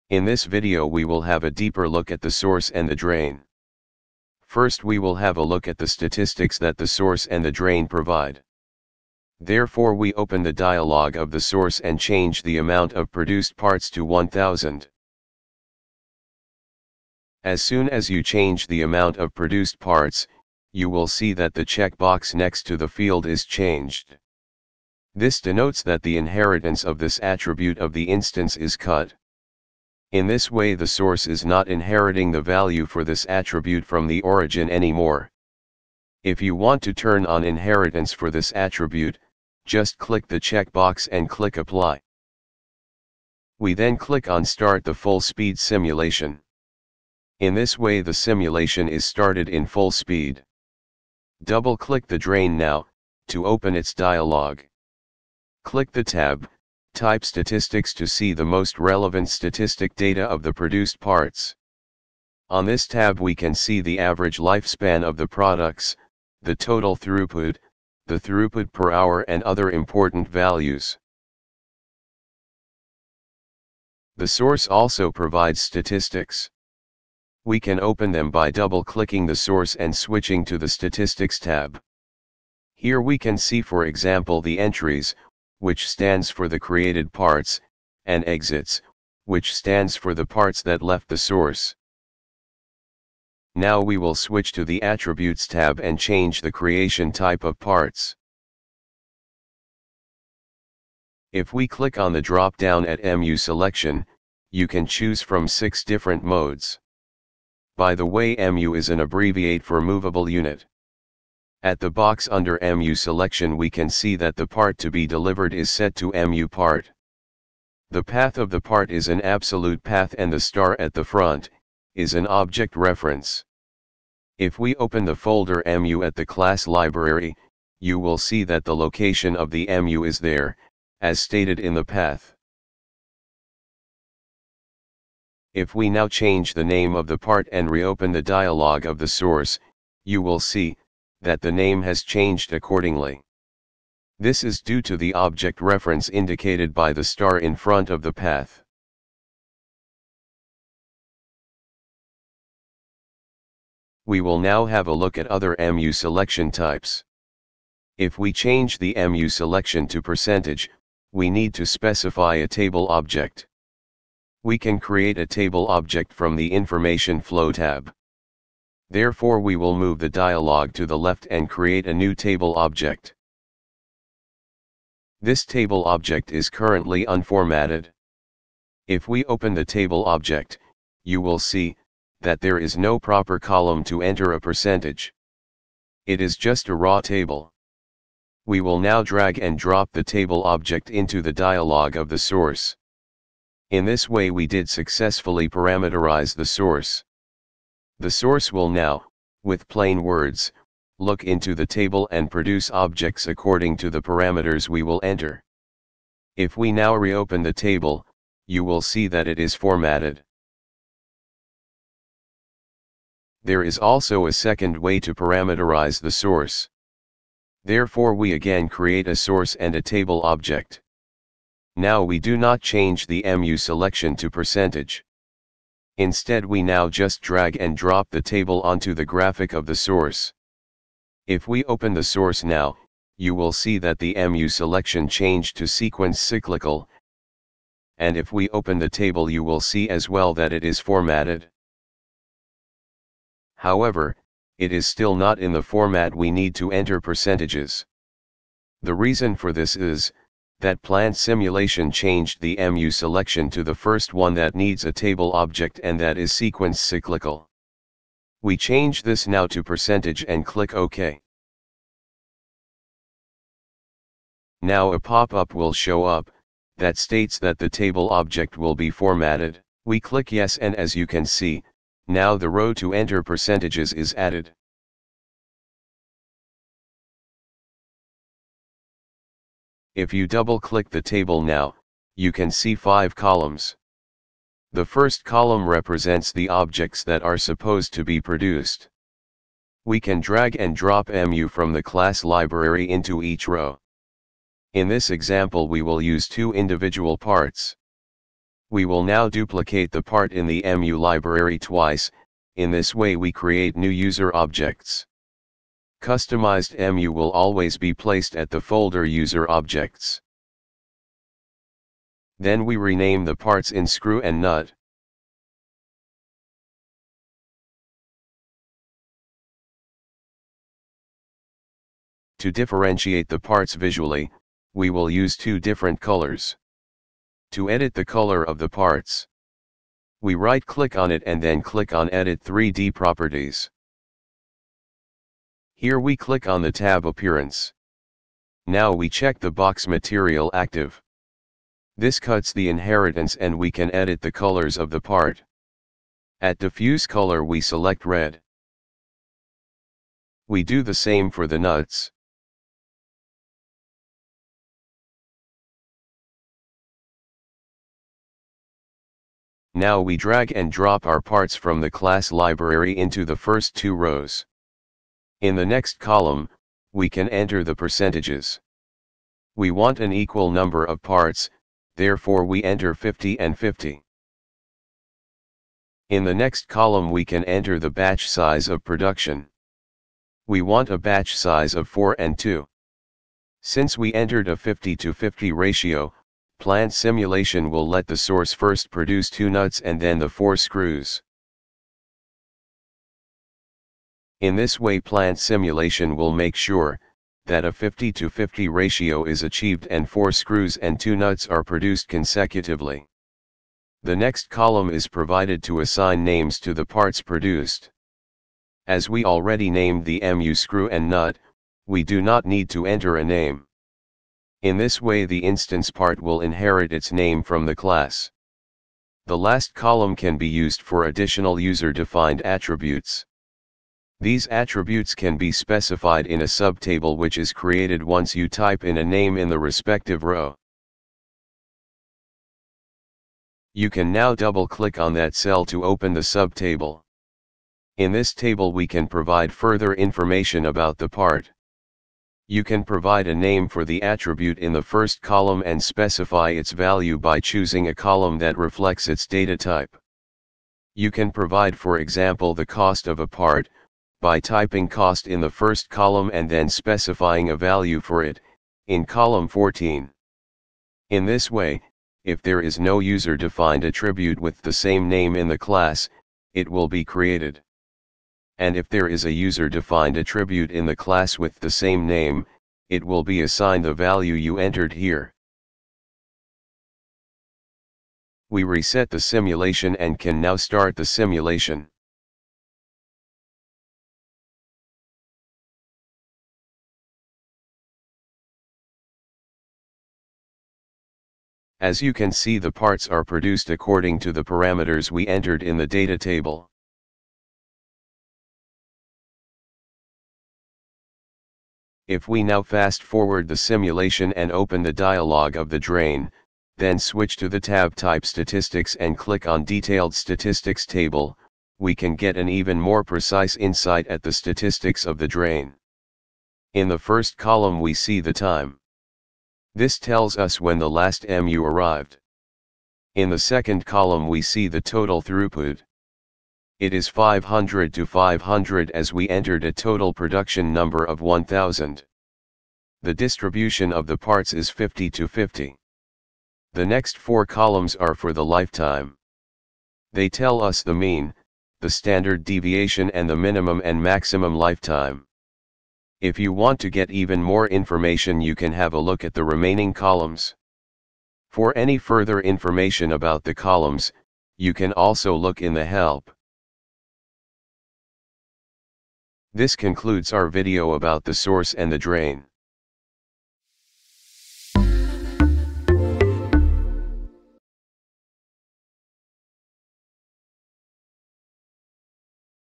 In this video we will have a deeper look at the source and the drain. First we will have a look at the statistics that the source and the drain provide. Therefore we open the dialog of the source and change the amount of produced parts to 1000. As soon as you change the amount of produced parts, you will see that the checkbox next to the field is changed. This denotes that the inheritance of this attribute of the instance is cut. In this way the source is not inheriting the value for this attribute from the origin anymore. If you want to turn on inheritance for this attribute, just click the checkbox and click Apply. We then click on Start the full speed simulation. In this way the simulation is started in full speed. Double-click the drain now, to open its dialog. Click the tab, type Statistics to see the most relevant statistic data of the produced parts. On this tab we can see the average lifespan of the products, the total throughput, the throughput per hour and other important values. The source also provides statistics. We can open them by double-clicking the source and switching to the Statistics tab. Here we can see for example the entries, which stands for the created parts, and exits, which stands for the parts that left the source. Now we will switch to the Attributes tab and change the creation type of parts. If we click on the drop-down at MU selection, you can choose from 6 different modes. By the way, MU is an abbreviate for movable unit. At the box under MU selection we can see that the part to be delivered is set to MU part. The path of the part is an absolute path and the star at the front is an object reference. If we open the folder MU at the class library, you will see that the location of the MU is there, as stated in the path. If we now change the name of the part and reopen the dialog of the source, you will see that the name has changed accordingly. This is due to the object reference indicated by the star in front of the path. We will now have a look at other MU selection types. If we change the MU selection to percentage, we need to specify a table object. We can create a table object from the Information Flow tab. Therefore we will move the dialog to the left and create a new table object. This table object is currently unformatted. If we open the table object, you will see that there is no proper column to enter a percentage. It is just a raw table. We will now drag and drop the table object into the dialog of the source. In this way we did successfully parameterize the source. The source will now, with plain words, look into the table and produce objects according to the parameters we will enter. If we now reopen the table, you will see that it is formatted. There is also a second way to parameterize the source. Therefore we again create a source and a table object. Now we do not change the MU selection to percentage. Instead we now just drag and drop the table onto the graphic of the source. If we open the source now, you will see that the MU selection changed to sequence cyclical. And if we open the table you will see as well that it is formatted. However, it is still not in the format we need to enter percentages. The reason for this is that plant simulation changed the MU selection to the first one that needs a table object and that is sequence cyclical. We change this now to percentage and click OK. Now a pop-up will show up that states that the table object will be formatted. We click Yes and as you can see, now the row to enter percentages is added. If you double-click the table now, you can see 5 columns. The first column represents the objects that are supposed to be produced. We can drag and drop MU from the class library into each row. In this example we will use 2 individual parts. We will now duplicate the part in the MU library twice. In this way we create new user objects. Customized MU will always be placed at the folder user objects. Then we rename the parts in screw and nut. To differentiate the parts visually, we will use two different colors. To edit the color of the parts, we right-click on it and then click on Edit 3D Properties. Here we click on the tab Appearance. Now we check the box Material Active. This cuts the inheritance and we can edit the colors of the part. At Diffuse Color we select red. We do the same for the nuts. Now we drag and drop our parts from the class library into the first two rows. In the next column, we can enter the percentages. We want an equal number of parts, therefore we enter 50 and 50. In the next column we can enter the batch size of production. We want a batch size of 4 and 2. Since we entered a 50-to-50 ratio, Plant Simulation will let the source first produce 2 nuts and then the 4 screws. In this way Plant Simulation will make sure that a 50-to-50 ratio is achieved and 4 screws and 2 nuts are produced consecutively. The next column is provided to assign names to the parts produced. As we already named the MU screw and nut, we do not need to enter a name. In this way the instance part will inherit its name from the class. The last column can be used for additional user-defined attributes. These attributes can be specified in a subtable which is created once you type in a name in the respective row. You can now double-click on that cell to open the subtable. In this table we can provide further information about the part. You can provide a name for the attribute in the first column and specify its value by choosing a column that reflects its data type. You can provide, for example, the cost of a part, by typing cost in the first column and then specifying a value for it, in column 14. In this way, if there is no user-defined attribute with the same name in the class, it will be created. And if there is a user-defined attribute in the class with the same name, it will be assigned the value you entered here. We reset the simulation and can now start the simulation. As you can see, the parts are produced according to the parameters we entered in the data table. If we now fast forward the simulation and open the dialog of the drain, then switch to the tab type Statistics and click on Detailed Statistics Table, we can get an even more precise insight at the statistics of the drain. In the first column we see the time. This tells us when the last MU arrived. In the second column we see the total throughput. It is 500 to 500 as we entered a total production number of 1000. The distribution of the parts is 50 to 50. The next 4 columns are for the lifetime. They tell us the mean, the standard deviation and the minimum and maximum lifetime. If you want to get even more information, you can have a look at the remaining columns. For any further information about the columns, you can also look in the help. This concludes our video about the source and the drain.